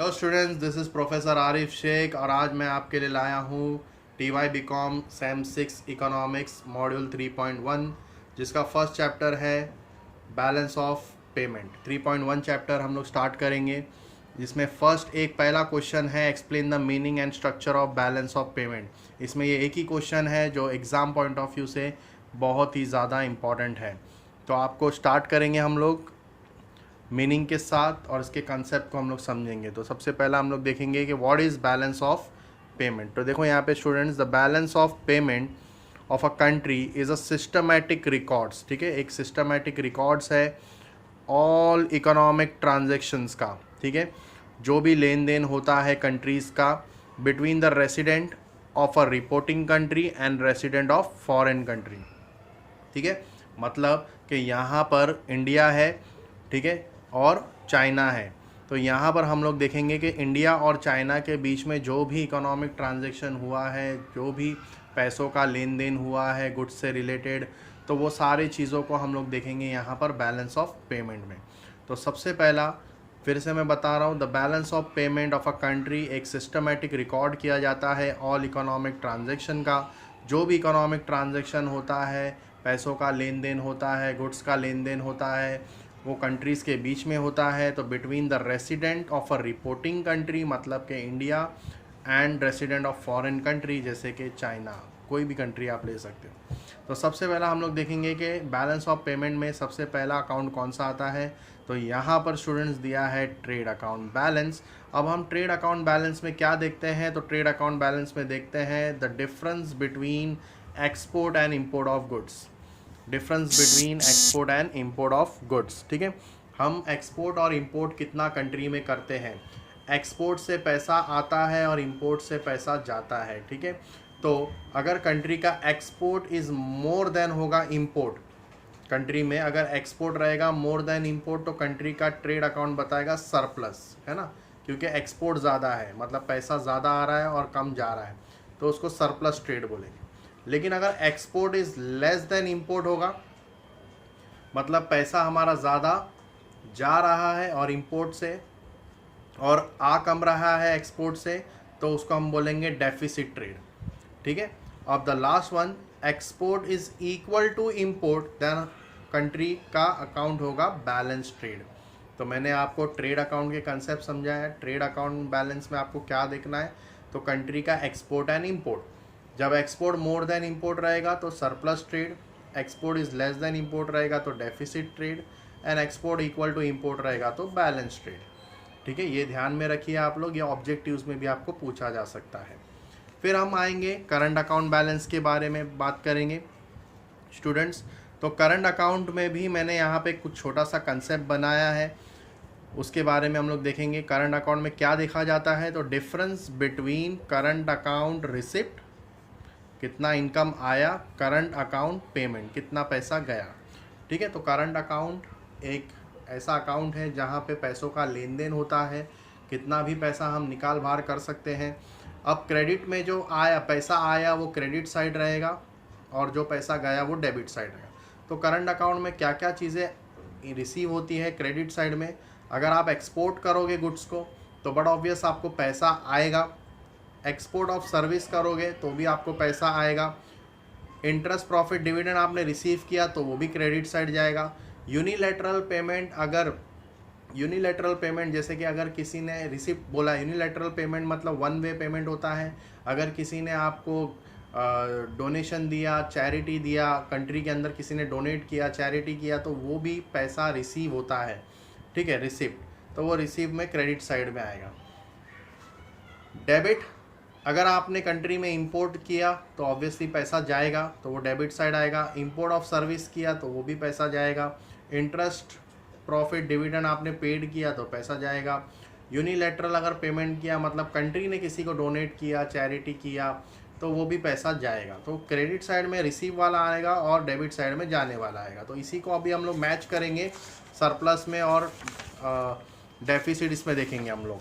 Hello students, this is professor Arif Sheikh और आज मैं आपके लिए लाया हूँ TY BCom sem 6 economics module 3.1 जिसका फर्स्ट चैप्टर है बैलेंस ऑफ पेमेंट। 3.1 चैप्टर हम लोग स्टार्ट करेंगे जिसमें फर्स्ट एक पहला क्वेश्चन है explain the meaning and structure of balance of payment. इसमें ये एक ही क्वेश्चन है जो एग्ज़ाम पॉइंट ऑफ व्यू से बहुत ही ज़्यादा इम्पॉर्टेंट है। तो आपको स्टार्ट करेंगे हम लोग मीनिंग के साथ और इसके कंसेप्ट को हम लोग समझेंगे। तो सबसे पहला हम लोग देखेंगे कि what is balance of payment. तो देखो यहाँ पे students, the balance of payment of a country is a systematic records. ठीक है, एक सिस्टमैटिक रिकॉर्ड्स है ऑल इकोनॉमिक ट्रांजेक्शन्स का। ठीक है, जो भी लेन देन होता है कंट्रीज़ का between the resident of a reporting country and resident of foreign country. ठीक है, मतलब कि यहाँ पर इंडिया है, ठीक है, और चाइना है। तो यहाँ पर हम लोग देखेंगे कि इंडिया और चाइना के बीच में जो भी इकोनॉमिक ट्रांजैक्शन हुआ है, जो भी पैसों का लेन देन हुआ है गुड्स से रिलेटेड, तो वो सारी चीज़ों को हम लोग देखेंगे यहाँ पर बैलेंस ऑफ पेमेंट में। तो सबसे पहला फिर से मैं बता रहा हूँ, the balance of payment of a country एक सिस्टमेटिक रिकॉर्ड किया जाता है ऑल इकोनॉमिक ट्रांजैक्शन का। जो भी इकोनॉमिक ट्रांजैक्शन होता है, पैसों का लेन देन होता है, गुड्स का लेन देन होता है, वो कंट्रीज़ के बीच में होता है। तो between the resident of a reporting country मतलब कि India and resident of foreign country जैसे कि चाइना, कोई भी कंट्री आप ले सकते हो। तो सबसे पहला हम लोग देखेंगे कि बैलेंस ऑफ पेमेंट में सबसे पहला अकाउंट कौन सा आता है। तो यहाँ पर स्टूडेंट्स दिया है ट्रेड अकाउंट बैलेंस। अब हम ट्रेड अकाउंट बैलेंस में क्या देखते हैं, तो ट्रेड अकाउंट बैलेंस में देखते हैं the difference between export and import of goods. Difference between export and import of goods. ठीक है, हम एक्सपोर्ट और इंपोर्ट कितना कंट्री में करते हैं। एक्सपोर्ट से पैसा आता है और इंपोर्ट से पैसा जाता है। ठीक है, तो अगर कंट्री का एक्सपोर्ट इज़ मोर देन होगा इंपोर्ट, कंट्री में अगर एक्सपोर्ट रहेगा मोर देन इंपोर्ट, तो कंट्री का ट्रेड अकाउंट बताएगा सरप्लस, है ना, क्योंकि एक्सपोर्ट ज़्यादा है, मतलब पैसा ज़्यादा आ रहा है और कम जा रहा है, तो उसको सरप्लस ट्रेड बोलेंगे। लेकिन अगर export is less than import होगा, मतलब पैसा हमारा ज़्यादा जा रहा है और इंपोर्ट से और आ कम रहा है एक्सपोर्ट से, तो उसको हम बोलेंगे डेफिसिट ट्रेड। ठीक है, अब the last one, export is equal to import, then country का अकाउंट होगा बैलेंस ट्रेड। तो मैंने आपको ट्रेड अकाउंट के कंसेप्ट समझाया है। ट्रेड अकाउंट बैलेंस में आपको क्या देखना है, तो कंट्री का एक्सपोर्ट एंड इंपोर्ट। जब एक्सपोर्ट मोर देन इंपोर्ट रहेगा तो surplus trade, export is less than import रहेगा तो deficit trade, and export equal to import रहेगा तो बैलेंस ट्रेड। ठीक है, ये ध्यान में रखिए आप लोग, ये ऑब्जेक्टिव्स में भी आपको पूछा जा सकता है। फिर हम आएंगे करंट अकाउंट बैलेंस के बारे में बात करेंगे स्टूडेंट्स। तो करंट अकाउंट में भी मैंने यहाँ पे कुछ छोटा सा कंसेप्ट बनाया है, उसके बारे में हम लोग देखेंगे। करंट अकाउंट में क्या देखा जाता है, तो difference between current account receipt, कितना इनकम आया, करंट अकाउंट पेमेंट, कितना पैसा गया। ठीक है, तो करंट अकाउंट एक ऐसा अकाउंट है जहाँ पे पैसों का लेन देन होता है, कितना भी पैसा हम निकाल बाहर कर सकते हैं। अब क्रेडिट में जो आया पैसा आया वो क्रेडिट साइड रहेगा और जो पैसा गया वो डेबिट साइड रहेगा। तो करंट अकाउंट में क्या क्या चीज़ें रिसीव होती है क्रेडिट साइड में, अगर आप एक्सपोर्ट करोगे गुड्स को तो बड़ा ऑब्वियस आपको पैसा आएगा, एक्सपोर्ट ऑफ सर्विस करोगे तो भी आपको पैसा आएगा, इंटरेस्ट प्रॉफिट डिविडेंड आपने रिसीव किया तो वो भी क्रेडिट साइड जाएगा। यूनिलैटरल पेमेंट, अगर यूनिलैटरल पेमेंट जैसे कि अगर किसी ने रिसिप्ट बोला, यूनिलैटरल पेमेंट मतलब वन वे पेमेंट होता है। अगर किसी ने आपको डोनेशन दिया, चैरिटी दिया, कंट्री के अंदर किसी ने डोनेट किया, चैरिटी किया, तो वो भी पैसा रिसीव होता है। ठीक है, रिसिप्ट, तो वो रिसीव में क्रेडिट साइड में आएगा। डेबिट, अगर आपने कंट्री में इंपोर्ट किया तो ऑब्वियसली पैसा जाएगा तो वो डेबिट साइड आएगा। इंपोर्ट ऑफ सर्विस किया तो वो भी पैसा जाएगा। इंटरेस्ट प्रॉफिट डिविडेंड आपने पेड किया तो पैसा जाएगा। यूनिलैटरल अगर पेमेंट किया मतलब कंट्री ने किसी को डोनेट किया, चैरिटी किया, तो वो भी पैसा जाएगा। तो क्रेडिट साइड में रिसीव वाला आएगा और डेबिट साइड में जाने वाला आएगा। तो इसी को अभी हम लोग मैच करेंगे सरप्लस में और डेफिसिट इसमें देखेंगे हम लोग।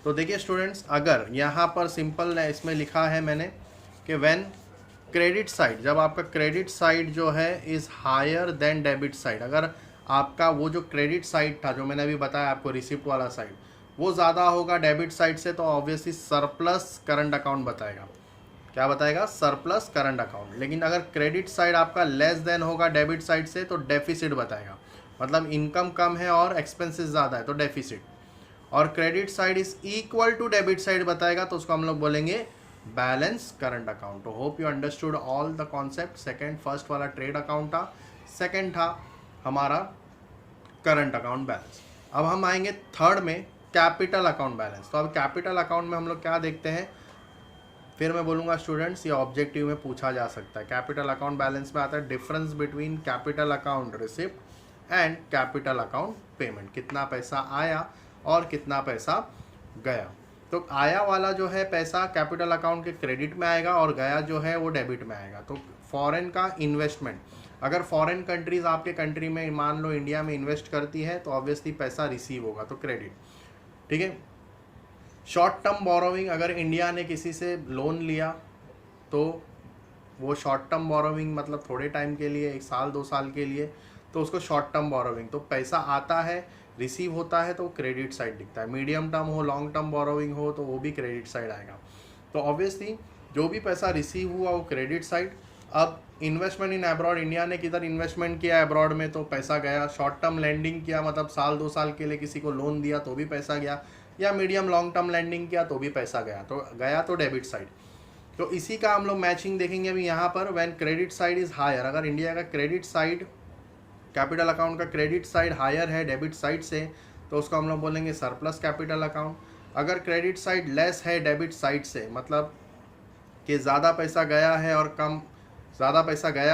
तो देखिए स्टूडेंट्स, अगर यहाँ पर सिंपल इसमें लिखा है मैंने कि व्हेन क्रेडिट साइड, जब आपका क्रेडिट साइड जो है is higher than debit side, अगर आपका वो जो क्रेडिट साइड था जो मैंने अभी बताया आपको रिसिप्ट वाला साइड, वो ज़्यादा होगा डेबिट साइड से, तो ऑब्वियसली सरप्लस करंट अकाउंट बताएगा। क्या बताएगा? Surplus current account. लेकिन अगर क्रेडिट साइड आपका लेस देन होगा डेबिट साइड से तो डेफिसिट बताएगा, मतलब इनकम कम है और एक्सपेंसेस ज़्यादा है तो डेफिसिट। और credit side is equal to debit side बताएगा तो उसको हम लोग बोलेंगे बैलेंस करंट अकाउंट। तो hope you understood all the concept. Second, first वाला ट्रेड अकाउंट था, सेकंड था हमारा करंट अकाउंट बैलेंस। अब हम आएंगे थर्ड में कैपिटल अकाउंट बैलेंस। तो अब कैपिटल अकाउंट में हम लोग क्या देखते हैं, फिर मैं बोलूँगा स्टूडेंट्स ये ऑब्जेक्टिव में पूछा जा सकता है। कैपिटल अकाउंट बैलेंस में आता है difference between capital account receipt and capital account payment. कितना पैसा आया और कितना पैसा गया। तो आया वाला जो है पैसा कैपिटल अकाउंट के क्रेडिट में आएगा और गया जो है वो डेबिट में आएगा। तो फॉरेन का इन्वेस्टमेंट, अगर फॉरेन कंट्रीज आपके कंट्री में मान लो इंडिया में इन्वेस्ट करती है तो ऑब्वियसली पैसा रिसीव होगा तो क्रेडिट, ठीक है। शॉर्ट टर्म बोरोविंग, अगर इंडिया ने किसी से लोन लिया तो वो शॉर्ट टर्म बोरोविंग मतलब थोड़े टाइम के लिए, 1 साल 2 साल के लिए, तो उसको शॉर्ट टर्म बोरोविंग। तो पैसा आता है, रिसीव होता है तो क्रेडिट साइड दिखता है। मीडियम टर्म हो, लॉन्ग टर्म बोरोविंग हो तो वो भी क्रेडिट साइड आएगा। तो ऑब्वियसली जो भी पैसा रिसीव हुआ वो क्रेडिट साइड। अब इन्वेस्टमेंट इन अब्रॉड, इंडिया ने किधर इन्वेस्टमेंट किया अब्रॉड में तो पैसा गया। शॉर्ट टर्म लैंडिंग किया मतलब साल 2 साल के लिए किसी को लोन दिया तो भी पैसा गया, या मीडियम लॉन्ग टर्म लैंडिंग किया तो भी पैसा गया, तो गया तो डेबिट साइड। तो इसी का हम लोग मैचिंग देखेंगे अभी यहाँ पर। When credit side is higher, अगर इंडिया का क्रेडिट साइड, कैपिटल अकाउंट का क्रेडिट साइड हायर है डेबिट साइड से तो उसको हम लोग बोलेंगे सरप्लस कैपिटल अकाउंट। अगर क्रेडिट साइड लेस है डेबिट साइड से, मतलब कि ज़्यादा पैसा गया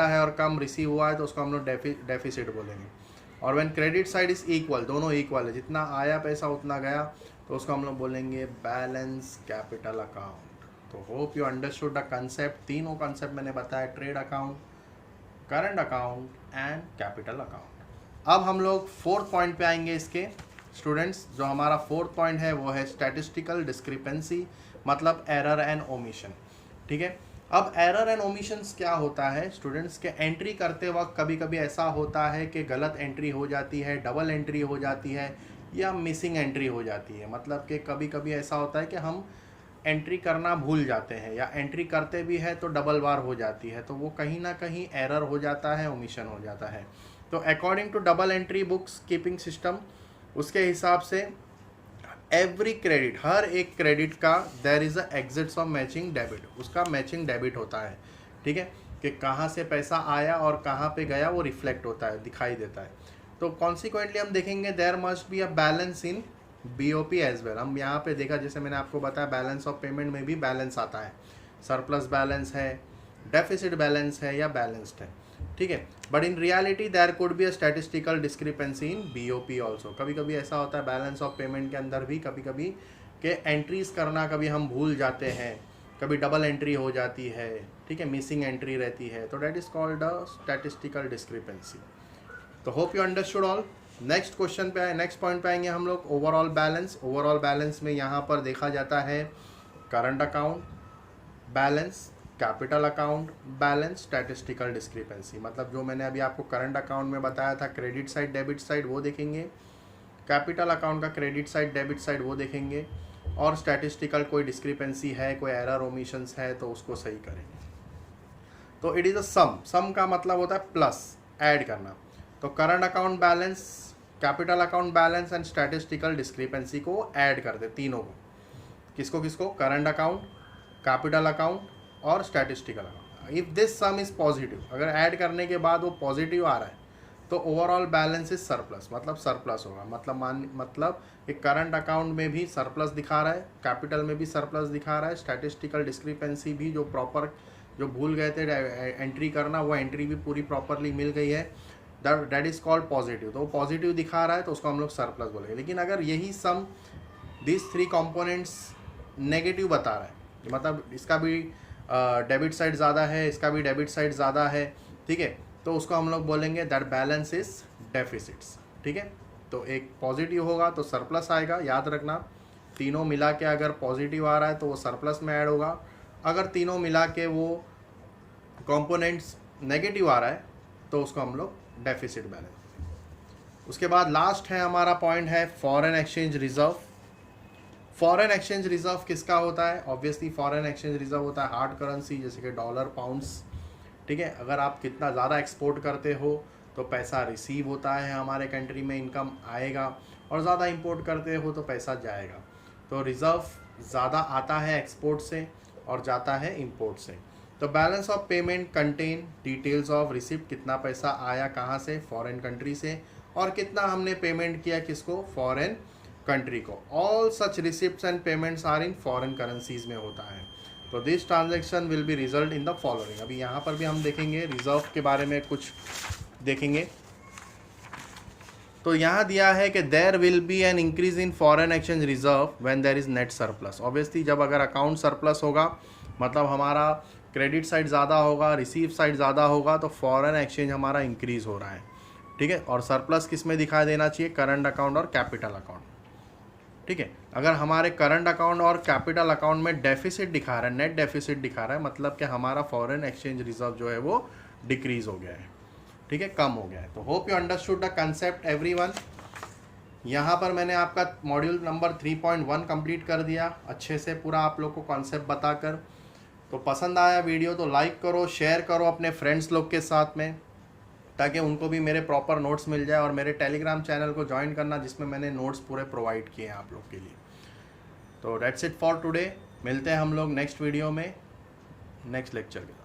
है और कम रिसीव हुआ है तो उसको हम लोग डेफिसिट बोलेंगे। और when credit side is equal, दोनों इक्वल है, जितना आया पैसा उतना गया, तो उसको हम लोग बोलेंगे बैलेंस कैपिटल अकाउंट। तो hope you understood the concept. तीनों कंसेप्ट मैंने बताया, trade account, current account and capital account. अब हम लोग फोर्थ पॉइंट पे आएंगे इसके स्टूडेंट्स। जो हमारा फोर्थ पॉइंट है वो है स्टैटिस्टिकल डिस्क्रिपेंसी, मतलब एरर एंड ओमिशन, ठीक है। अब एरर एंड ओमिशंस क्या होता है स्टूडेंट्स के, एंट्री करते वक्त कभी कभी ऐसा होता है कि गलत एंट्री हो जाती है, डबल एंट्री हो जाती है, या मिसिंग एंट्री हो जाती है। मतलब कि कभी कभी ऐसा होता है कि हम एंट्री करना भूल जाते हैं, या एंट्री करते भी है तो डबल बार हो जाती है, तो वो कहीं ना कहीं एरर हो जाता है, ओमिशन हो जाता है। तो according to double entry books keeping system, उसके हिसाब से एवरी क्रेडिट, हर एक क्रेडिट का there is a exists of matching debit, उसका मैचिंग डेबिट होता है, ठीक है। कि कहाँ से पैसा आया और कहाँ पे गया वो रिफ्लेक्ट होता है, दिखाई देता है। तो कॉन्सिक्वेंटली हम देखेंगे there must be a balance in BOP as well. हम यहाँ पे देखा, जैसे मैंने आपको बताया बैलेंस ऑफ पेमेंट में भी बैलेंस आता है, सरप्लस बैलेंस है, डेफिसिट बैलेंस है या बैलेंस्ड है, ठीक है। But in reality there could be a statistical discrepancy in BOP also. कभी कभी ऐसा होता है बैलेंस ऑफ पेमेंट के अंदर भी कभी कभी के एंट्रीज करना कभी हम भूल जाते हैं, कभी डबल एंट्री हो जाती है, ठीक है, मिसिंग एंट्री रहती है, तो that is called a statistical discrepancy. तो hope you understood all. Next question पे आए, नेक्स्ट पॉइंट पे आएंगे हम लोग, ओवरऑल बैलेंस। ओवरऑल बैलेंस में यहाँ पर देखा जाता है current account balance, capital account balance, statistical discrepancy. मतलब जो मैंने अभी आपको करंट अकाउंट में बताया था क्रेडिट साइड डेबिट साइड वो देखेंगे, कैपिटल अकाउंट का क्रेडिट साइड डेबिट साइड वो देखेंगे, और स्टैटिस्टिकल कोई डिस्क्रिपेंसी है, कोई एरर ओमिशंस है तो उसको सही करेंगे। तो इट इज़ अ सम का मतलब होता है प्लस, ऐड करना। तो current account balance, capital account balance and statistical discrepancy को ऐड कर दे, तीनों को। किसको किसको? करंट अकाउंट, कैपिटल अकाउंट और statistical account. If this some is positive, अगर ऐड करने के बाद वो पॉजिटिव आ रहा है तो ओवरऑल बैलेंस इज सरप्लस, मतलब सरप्लस होगा। मतलब एक करंट अकाउंट में भी सरप्लस दिखा रहा है, कैपिटल में भी सरप्लस दिखा रहा है, स्टैटिस्टिकल डिस्क्रिपेंसी भी जो भूल गए थे एंट्री करना वो एंट्री भी पूरी प्रॉपरली मिल गई है, दैट इज कॉल्ड पॉजिटिव। तो वो पॉजिटिव दिखा रहा है तो उसको हम लोग सरप्लस बोलेंगे। लेकिन अगर यही सम दिस 3 कंपोनेंट्स नेगेटिव बता रहा है, मतलब इसका भी डेबिट साइड ज़्यादा है, इसका भी डेबिट साइड ज़्यादा है, ठीक है, तो उसको हम लोग बोलेंगे दैट बैलेंस इज डेफिसिट्स, ठीक है। तो एक पॉजिटिव होगा तो सरप्लस आएगा, याद रखना। तीनों मिला के अगर पॉजिटिव आ रहा है तो वो सरप्लस में ऐड होगा, अगर तीनों मिला के वो कंपोनेंट्स नेगेटिव आ रहा है तो उसको हम लोग डेफिसिट बैलेंस। उसके बाद लास्ट है हमारा पॉइंट है foreign exchange reserve. Foreign exchange reserve किसका होता है? ऑब्वियसली फॉरेन एक्सचेंज रिजर्व होता है हार्ड करेंसी, जैसे कि डॉलर, पाउंड्स, ठीक है। अगर आप कितना ज़्यादा एक्सपोर्ट करते हो तो पैसा रिसीव होता है हमारे कंट्री में, इनकम आएगा, और ज़्यादा इंपोर्ट करते हो तो पैसा जाएगा। तो रिज़र्व ज़्यादा आता है एक्सपोर्ट से और जाता है इंपोर्ट से। तो balance of payment contain details of receipt, कितना पैसा आया कहाँ से? फॉरेन कंट्री से, और कितना हमने पेमेंट किया किसको? फॉरेन कंट्री को। All such receipts and payments are in foreign currencies में होता है। तो this transaction will be result in the following. अभी यहाँ पर भी हम देखेंगे रिजर्व के बारे में कुछ देखेंगे। तो यहाँ दिया है कि there will be an increase in foreign exchange reserve when there is net surplus. Obviously जब अगर अकाउंट सरप्लस होगा, मतलब हमारा क्रेडिट साइड ज़्यादा होगा, रिसीव साइड ज़्यादा होगा, तो फॉरेन एक्सचेंज हमारा इंक्रीज हो रहा है, ठीक है। और सरप्लस किस में दिखाई देना चाहिए? करंट अकाउंट और कैपिटल अकाउंट, ठीक है। अगर हमारे करंट अकाउंट और कैपिटल अकाउंट में डेफिसिट दिखा रहा है, नेट डेफिसिट दिखा रहा है, मतलब कि हमारा फॉरेन एक्सचेंज रिजर्व जो है वो डिक्रीज हो गया है, ठीक है, कम हो गया है। तो hope you understood the concept everyone. यहाँ पर मैंने आपका मॉड्यूल नंबर 3.1 कंप्लीट कर दिया अच्छे से, पूरा आप लोग को कॉन्सेप्ट बताकर। तो पसंद आया वीडियो तो लाइक करो, शेयर करो अपने फ्रेंड्स लोग के साथ में, ताकि उनको भी मेरे प्रॉपर नोट्स मिल जाए, और मेरे टेलीग्राम चैनल को ज्वाइन करना जिसमें मैंने नोट्स पूरे प्रोवाइड किए हैं आप लोग के लिए। तो दैट्स इट फॉर टुडे। मिलते हैं हम लोग नेक्स्ट वीडियो में, नेक्स्ट लेक्चर के।